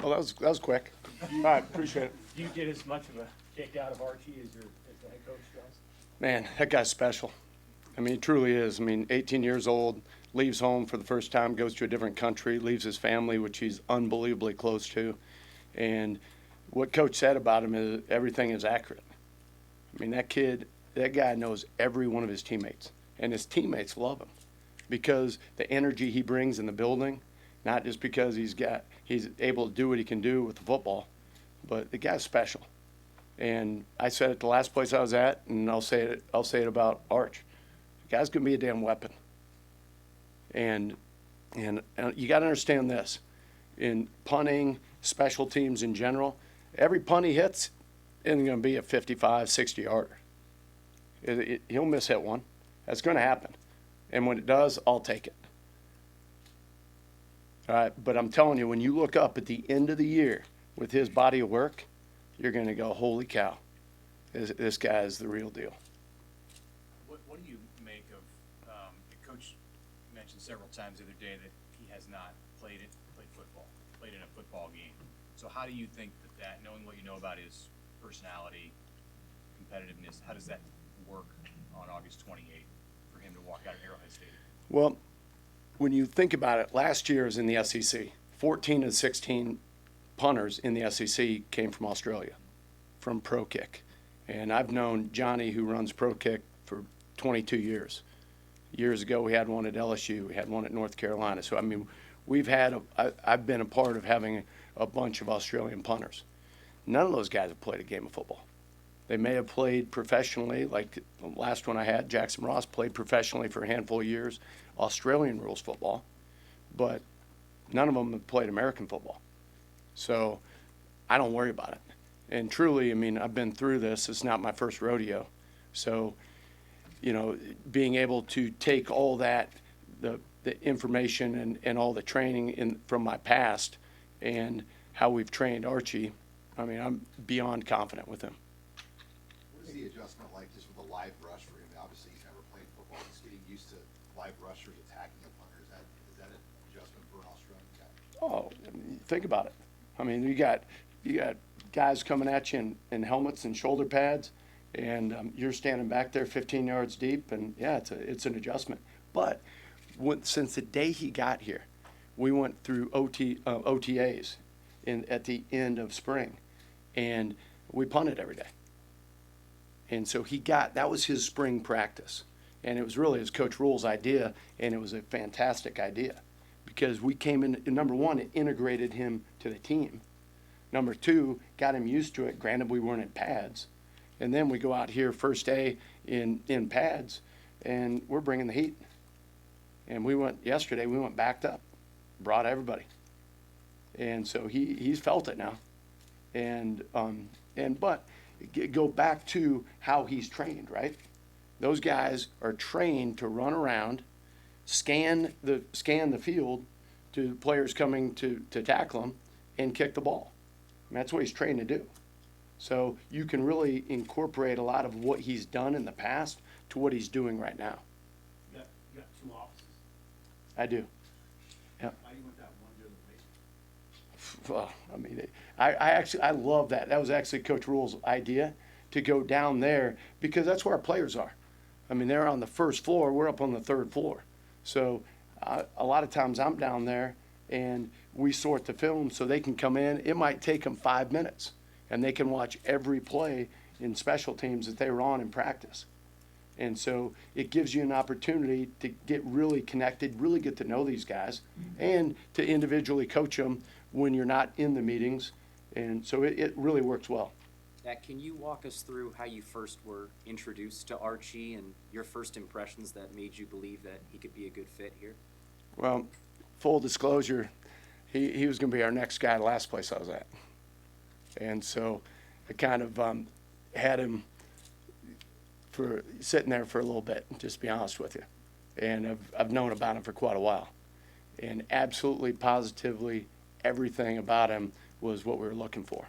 Well, that was quick. All right, appreciate it. Do you get as much of a kick out of Archie as the head coach does? Man, that guy's special. I mean, he truly is. I mean, 18 years old, leaves home for the first time, goes to a different country, leaves his family, which he's unbelievably close to. And what Coach said about him is everything is accurate. I mean, that guy knows every one of his teammates. And his teammates love him because the energy he brings in the building, not just because he's able to do what he can do with the football, but the guy's special. And I said it the last place I was at, and I'll say it about Arch. The guy's gonna be a damn weapon. And you got to understand this: in punting, special teams in general, every punt he hits isn't going to be a 55, 60-yarder. He'll miss hit one. That's going to happen. And when it does, I'll take it. All right, but I'm telling you, when you look up at the end of the year with his body of work, you're going to go, holy cow, this guy is the real deal. What do you make of, the coach mentioned several times the other day that he has not played in a football game. So how do you think that, knowing what you know about his personality, competitiveness, how does that work on August 28th for him to walk out of Arrowhead Stadium? Well, when you think about it, last year is in the SEC. 14 of 16 punters in the SEC came from Australia, from Pro Kick. And I've known Johnny, who runs Pro Kick, for 22 years. Years ago, we had one at LSU. We had one at North Carolina. So, I mean, I've been a part of having a bunch of Australian punters. None of those guys have played a game of football. They may have played professionally, like the last one I had, Jackson Ross played professionally for a handful of years, Australian rules football, but none of them have played American football. So I don't worry about it. And truly, I mean, I've been through this. It's not my first rodeo. So, you know, being able to take all that, the information and all the training from my past and how we've trained Archie, I mean, I'm beyond confident with him. What is the adjustment like just with a live rush for him? Obviously, he's never played football. He's getting used to live rushers attacking a punter. Is that an adjustment for an Australian guy? Oh, I mean, think about it. I mean, you got guys coming at you in helmets and shoulder pads, and you're standing back there 15 yards deep, and yeah, it's an adjustment. But since the day he got here, we went through OTAs at the end of spring, and we punted every day. And so that was his spring practice. And it was really his Coach Rule's idea, and it was a fantastic idea because we came in, number one, it integrated him to the team. Number two, got him used to it. Granted, we weren't in pads. And then we go out here first day in pads, and we're bringing the heat. And yesterday, we went backed up, brought everybody. And so he's felt it now. But go back to how he's trained, right? Those guys are trained to run around, scan the field to players coming to tackle them, and kick the ball. And that's what he's trained to do. So you can really incorporate a lot of what he's done in the past to what he's doing right now. You got two offices. I do. Yeah. How do you want that one during the week? Well, I mean, I love that. That was actually Coach Rule's idea, to go down there because that's where our players are. I mean, they're on the first floor. We're up on the third floor. So a lot of times I'm down there and we sort the film so they can come in. It might take them 5 minutes and they can watch every play in special teams that they were on in practice. And so it gives you an opportunity to get really connected, really get to know these guys, and to individually coach them when you're not in the meetings. And so it really works well. Can you walk us through how you first were introduced to Archie and your first impressions that made you believe that he could be a good fit here? Well, full disclosure, he was going to be our next guy, the last place I was at. And so I kind of had him for sitting there for a little bit, just to be honest with you. And I've known about him for quite a while. And absolutely, positively, everything about him was what we were looking for.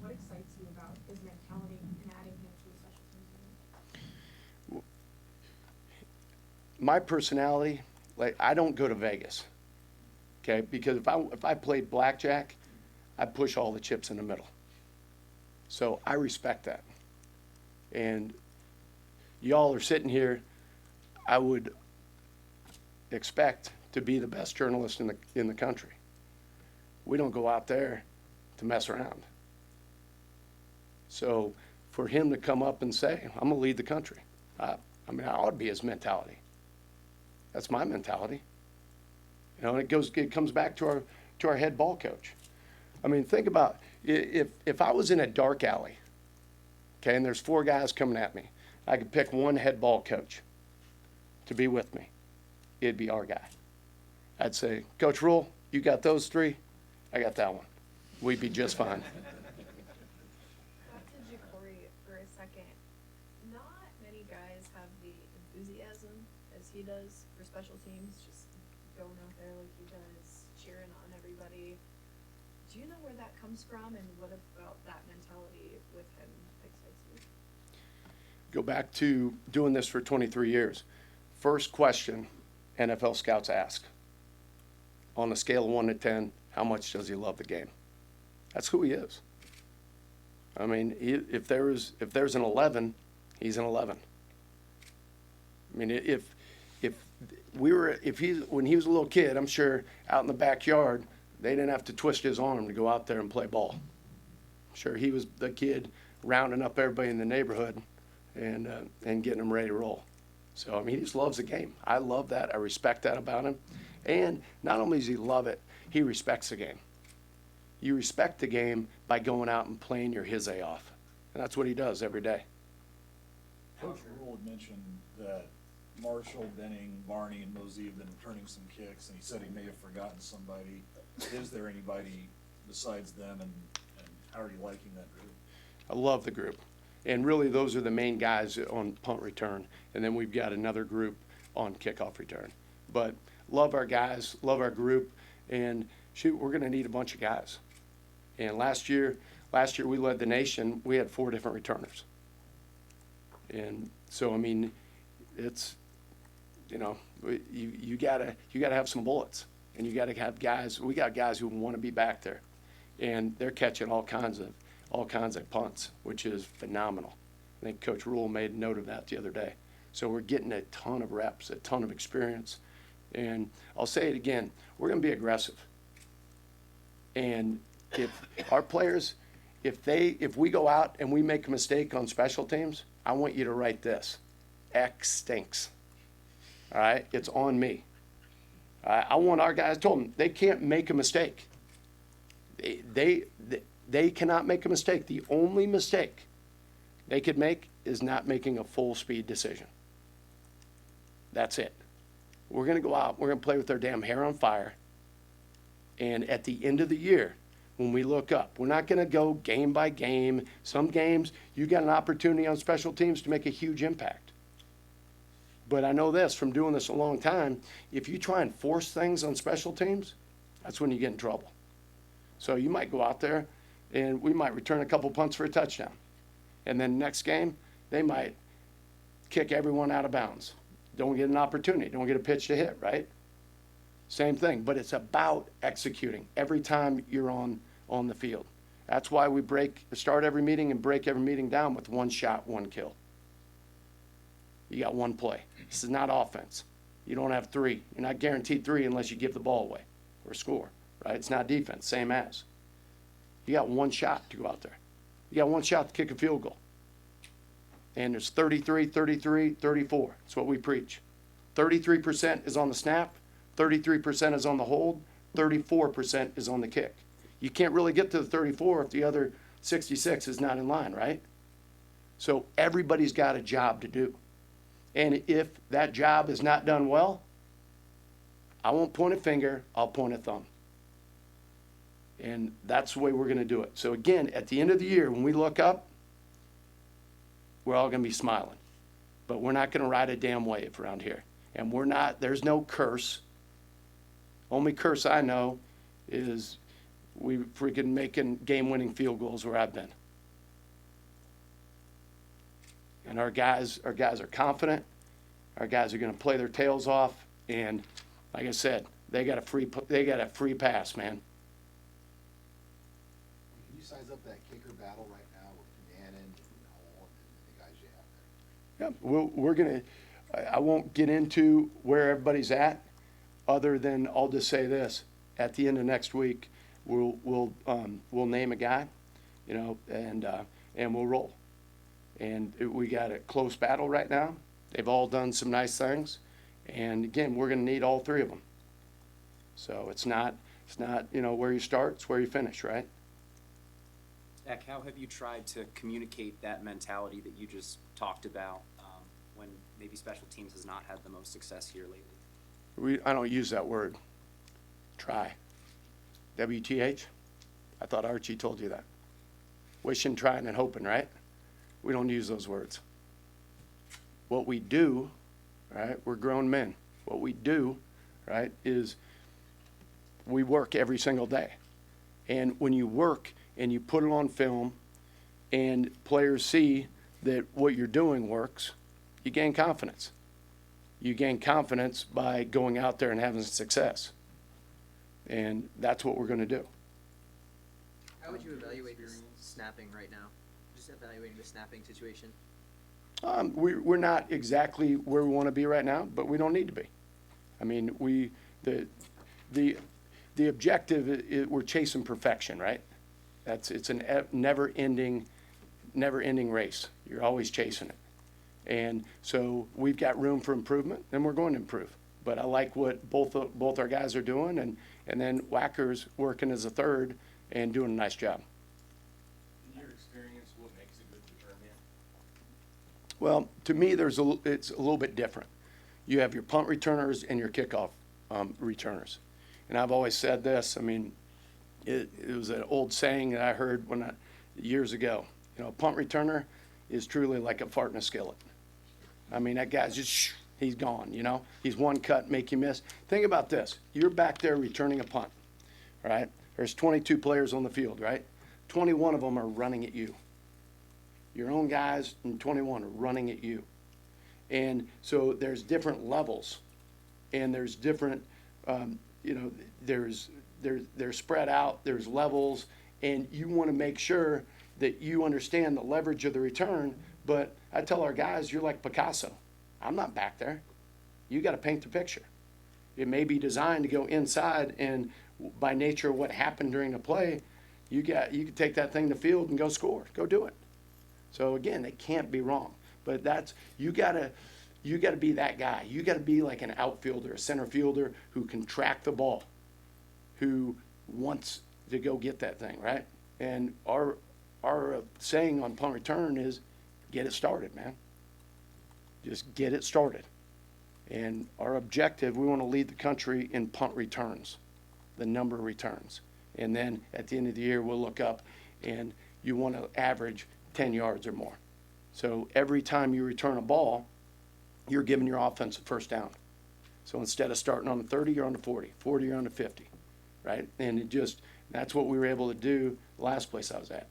What excites you about his mentality and adding him to a special teams unit? My personality Like, I don't go to Vegas, okay? Because if I played blackjack, I'd push all the chips in the middle. So I respect that. And y'all are sitting here, I would expect to be the best journalist in the country. We don't go out there to mess around. So for him to come up and say, I'm gonna lead the country, I mean, I ought to be his mentality. That's my mentality. You know, and it comes back to our head ball coach. I mean, think about if I was in a dark alley, okay, and there's 4 guys coming at me, I could pick one head ball coach to be with me. It'd be our guy. I'd say, Coach Rule, you got those 3, I got that one. We'd be just fine. Back to Ja'Cory for a second. Not many guys have the enthusiasm as he does for special teams, just going out there like he does, cheering on everybody. Do you know where that comes from, and what about that mentality with him excites you? Go back to doing this for 23 years. First question NFL scouts ask, on a scale of 1 to 10, how much does he love the game? That's who he is. I mean, if there's an 11, he's an 11. I mean, when he was a little kid, I'm sure out in the backyard, they didn't have to twist his arm to go out there and play ball. I'm sure he was the kid rounding up everybody in the neighborhood and getting them ready to roll. So, I mean, he just loves the game. I love that. I respect that about him. And not only does he love it, he respects the game. You respect the game by going out and playing your his A off. And that's what he does every day. Coach Rule had mentioned that Marshall, Benning, Barney, and Mosey have been returning some kicks, and he said he may have forgotten somebody. Is there anybody besides them, and how are you liking that group? I love the group. And really, those are the main guys on punt return. And then we've got another group on kickoff return. But love our guys, love our group, and shoot, we're going to need a bunch of guys. And last year we led the nation. We had 4 different returners. And so, I mean, it's, you know, you gotta have some bullets, and you gotta have guys. We got guys who want to be back there, and they're catching all kinds of punts, which is phenomenal. I think Coach Rule made note of that the other day. So we're getting a ton of reps, a ton of experience, and I'll say it again: we're going to be aggressive. And if our players, if we go out and we make a mistake on special teams, I want you to write this: X stinks. All right, it's on me. I want our guys. I told them they can't make a mistake. They cannot make a mistake. The only mistake they could make is not making a full speed decision. That's it. We're going to go out. We're going to play with their damn hair on fire. And at the end of the year, when we look up, we're not going to go game by game. Some games, you got an opportunity on special teams to make a huge impact. But I know this from doing this a long time, if you try and force things on special teams, that's when you get in trouble. So you might go out there and we might return a couple punts for a touchdown. And then next game, they might kick everyone out of bounds. Don't get an opportunity, don't get a pitch to hit, right? Same thing, but it's about executing every time you're on the field. That's why we start every meeting and break every meeting down with 1 shot, 1 kill. You got 1 play. This is not offense. You don't have 3. You're not guaranteed 3 unless you give the ball away or score, right? It's not defense, same as. You got 1 shot to go out there. You got 1 shot to kick a field goal. And there's 33, 33, 34. That's what we preach. 33% is on the snap, 33% is on the hold, 34% is on the kick. You can't really get to the 34 if the other 66 is not in line, right? So everybody's got a job to do. And if that job is not done well, I won't point a finger, I'll point a thumb. And that's the way we're going to do it. So again, at the end of the year, when we look up, we're all going to be smiling. But we're not going to ride a damn wave around here. And there's no curse. Only curse I know is we freaking making game-winning field goals where I've been. And our guys are confident. Our guys are going to play their tails off. And like I said, they got a free pass, man. Can you size up that kicker battle right now with Cannon and Hall and the guys you have there? Yeah, we're gonna, I won't get into where everybody's at, other than I'll just say this: at the end of next week, we'll name a guy, you know, and we'll roll. And we got a close battle right now. They've all done some nice things, and again, we're gonna need all three of them. So it's not you know where you start, it's where you finish, right? Ek, how have you tried to communicate that mentality that you just talked about when maybe special teams has not had the most success here lately? I don't use that word. Try. WTH? I thought Archie told you that. Wishing, trying, and hoping, right? We don't use those words. What we do, right, we're grown men. What we do, right, is we work every single day. And when you work and you put it on film and players see that what you're doing works, you gain confidence. You gain confidence by going out there and having success. And that's what we're going to do. How would you evaluate your snapping right now? Just evaluating the snapping situation. We're not exactly where we want to be right now, but we don't need to be. I mean, the objective is we're chasing perfection, right? It's a never-ending race. You're always chasing it. And so we've got room for improvement, and we're going to improve. But I like what both our guys are doing, and then Wacker's working as a third and doing a nice job. In your experience, what makes a good return man? Well, to me, it's a little bit different. You have your punt returners and your kickoff returners. And I've always said this. I mean, it was an old saying that I heard years ago. You know, a punt returner is truly like a fart in a skillet. I mean, that guy's just, he's gone, you know? He's one cut, make you miss. Think about this. You're back there returning a punt, right? There's 22 players on the field, right? 21 of them are running at you. Your own guys and 21 are running at you. And so there's different levels, and there's different, you know, they're spread out, there's levels, and you want to make sure that you understand the leverage of the return. But I tell our guys, you're like Picasso. I'm not back there. You got to paint the picture. It may be designed to go inside, and by nature of what happened during the play, you can take that thing to the field and go score. Go do it. So again, it can't be wrong. But you gotta be that guy. You gotta be like an outfielder, a center fielder who can track the ball, who wants to go get that thing, right? And our saying on punt return is, get it started, man. Just get it started. And our objective, we want to lead the country in punt returns, the number of returns. And then at the end of the year, we'll look up, and you want to average 10 yards or more. So every time you return a ball, you're giving your offense a first down. So instead of starting on the 30, you're on the 40, 40, you're on the 50, right? And that's what we were able to do last place I was at.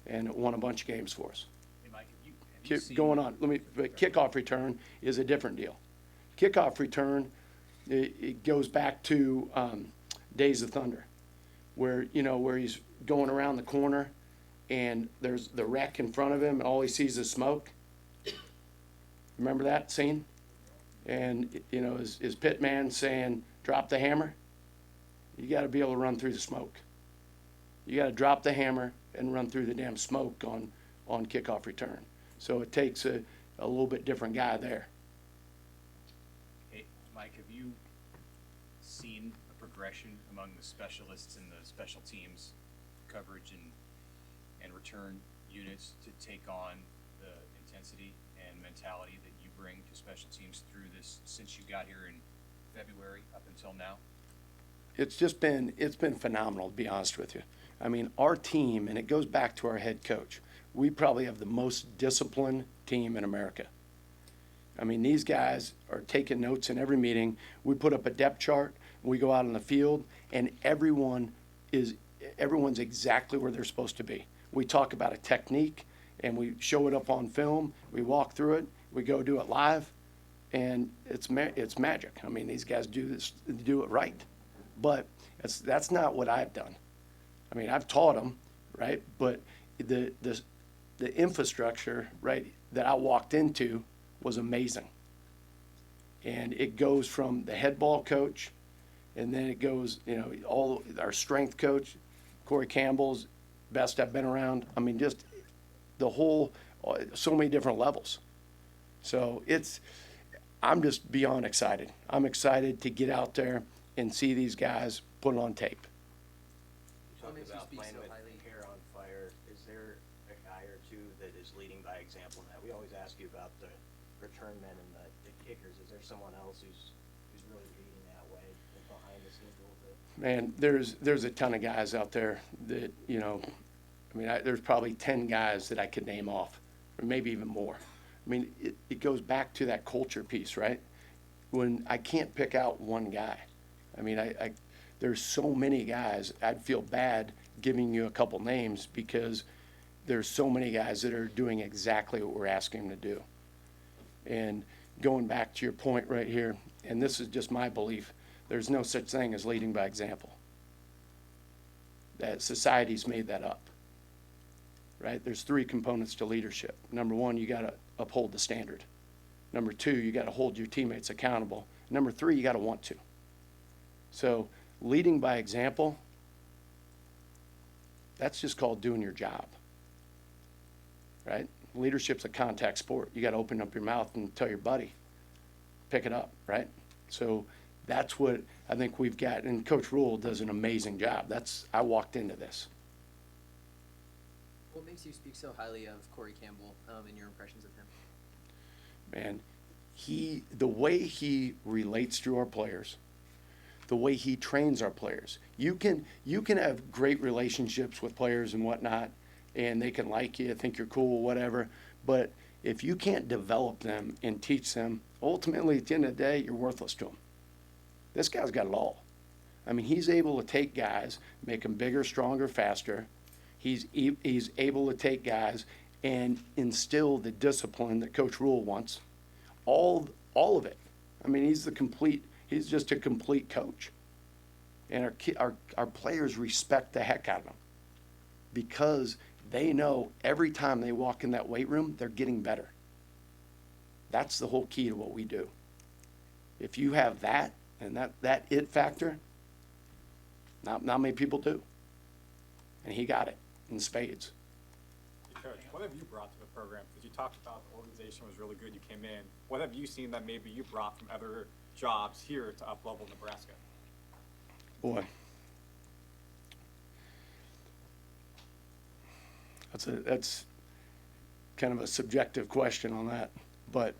And it won a bunch of games for us. Hey, Mike, have you seen? Going on, but kickoff return is a different deal. Kickoff return, it goes back to Days of Thunder, where he's going around the corner and there's the wreck in front of him and all he sees is smoke. Remember that scene? And, his pit man saying, drop the hammer. You got to be able to run through the smoke. You got to drop the hammer and run through the damn smoke on kickoff return. So it takes a little bit different guy there. Hey, Mike, have you seen a progression among the specialists in the special teams coverage and return units to take on the intensity and mentality that you bring to special teams through this since you got here in February up until now? It's been phenomenal, to be honest with you. I mean, our team, and it goes back to our head coach, we probably have the most disciplined team in America. I mean, these guys are taking notes in every meeting. We put up a depth chart, we go out on the field, and everyone's exactly where they're supposed to be. We talk about a technique, and we show it up on film, we walk through it, we go do it live, and it's magic. I mean, these guys do it right, but that's not what I've done. I mean, I've taught them, right? But the infrastructure, right, that I walked into was amazing. And it goes from the head ball coach, and then it goes, all our strength coach, Corey Campbell's best I've been around. I mean, just the whole, so many different levels. So I'm just beyond excited. I'm excited to get out there and see these guys put it on tape. You What talked makes you about speak playing so with highly? hair on fire. Is there a guy or two that is leading by example in that? We always ask you about the return men and the kickers. Is there someone else who's really leading that way and behind the scenes a little bit? Man, there's a ton of guys out there that, there's probably 10 guys that I could name off, or maybe even more. I mean, it goes back to that culture piece, right? When I can't pick out one guy. I mean, there's so many guys, I'd feel bad giving you a couple names because there's so many guys that are doing exactly what we're asking them to do. And going back to your point right here, and this is just my belief, there's no such thing as leading by example. That society's made that up, right? There's 3 components to leadership. Number 1, you got to uphold the standard. Number 2, you got to hold your teammates accountable. Number 3, you got to want to. So leading by example, that's just called doing your job, right? Leadership's a contact sport. You got to open up your mouth and tell your buddy, pick it up, right? So that's what I think we've got, and Coach Rule does an amazing job. I walked into this. What makes you speak so highly of Corey Campbell and your impressions of him? Man, the way he relates to our players, the way he trains our players. You can have great relationships with players and whatnot, and they can like you, think you're cool, whatever. But if you can't develop them and teach them, ultimately at the end of the day, you're worthless to them. This guy's got it all. I mean, he's able to take guys, make them bigger, stronger, faster. He's able to take guys and instill the discipline that Coach Rule wants. All of it. I mean, he's just a complete coach. And our players respect the heck out of him because they know every time they walk in that weight room, they're getting better. That's the whole key to what we do. If you have that and that it factor, not many people do. And he got it in spades. Coach, what have you brought to the program? Because you talked about the organization was really good. You came in. What have you seen that maybe you brought from other jobs here to up-level Nebraska? Boy, that's kind of a subjective question on that. But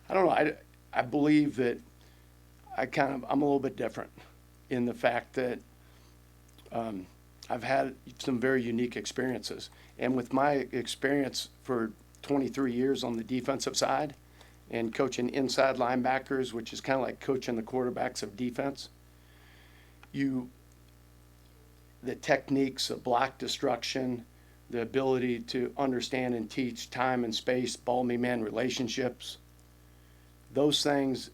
I don't know. I believe that I'm a little bit different in the fact that I've had some very unique experiences. And with my experience for 23 years on the defensive side and coaching inside linebackers, which is kind of like coaching the quarterbacks of defense, the techniques of block destruction, the ability to understand and teach time and space, ball-me-man relationships, those things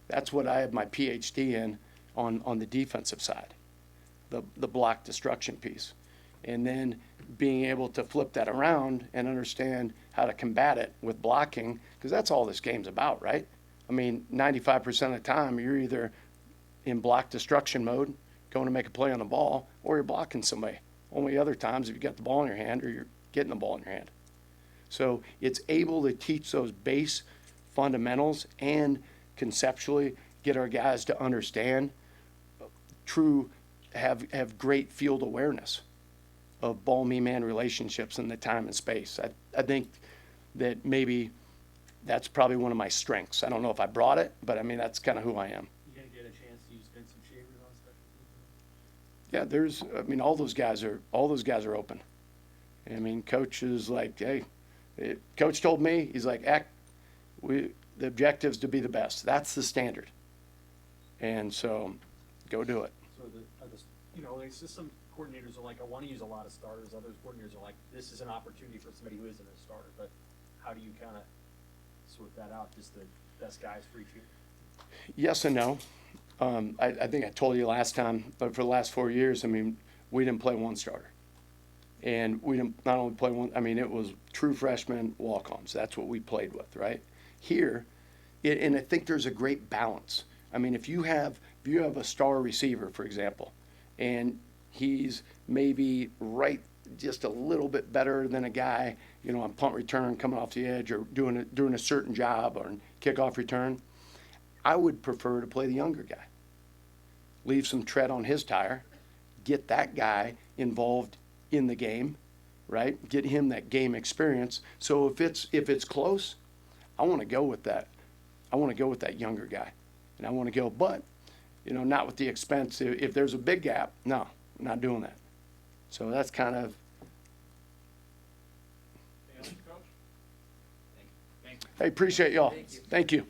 that's what I have my PhD in on the defensive side, the block destruction piece. And then being able to flip that around and understand how to combat it with blocking, because that's all this game's about, right? I mean, 95% of the time, you're either in block destruction mode, going to make a play on the ball, or you're blocking somebody. Only other times if you got the ball in your hand or you're getting the ball in your hand. So it's able to teach those base fundamentals and conceptually get our guys to understand have great field awareness of ball-me-man relationships in the time and space. I think that maybe that's probably one of my strengths. I don't know if I brought it, but I mean, that's kind of who I am. You gonna get a chance to use Vincent Shavers on special teams? Yeah, all those guys are open. I mean, coach is like, hey, coach told me, he's like, the objective's to be the best. That's the standard. And so, go do it. So there's just some coordinators are like, I want to use a lot of starters. Others coordinators are like, this is an opportunity for somebody who isn't a starter. But how do you kind of sort that out, just the best guys for each year? Yes and no. I think I told you last time, but for the last 4 years, I mean, we didn't play one starter. And we didn't not only play one, I mean, it was true freshmen walk-ons. That's what we played with, right? Here, and I think there's a great balance. I mean, if you have a star receiver, for example, and he's maybe right just a little bit better than a guy, you know, on punt return coming off the edge or doing a certain job or kickoff return, I would prefer to play the younger guy. Leave some tread on his tire, get that guy involved in the game, right? Get him that game experience. So if it's close, I want to go with that. I want to go with that younger guy, and I want to go, but you know, not with the expense. If there's a big gap, no, I'm not doing that. So that's kind of. Anything else, Coach? Thank you. Hey, appreciate y'all. Thank you.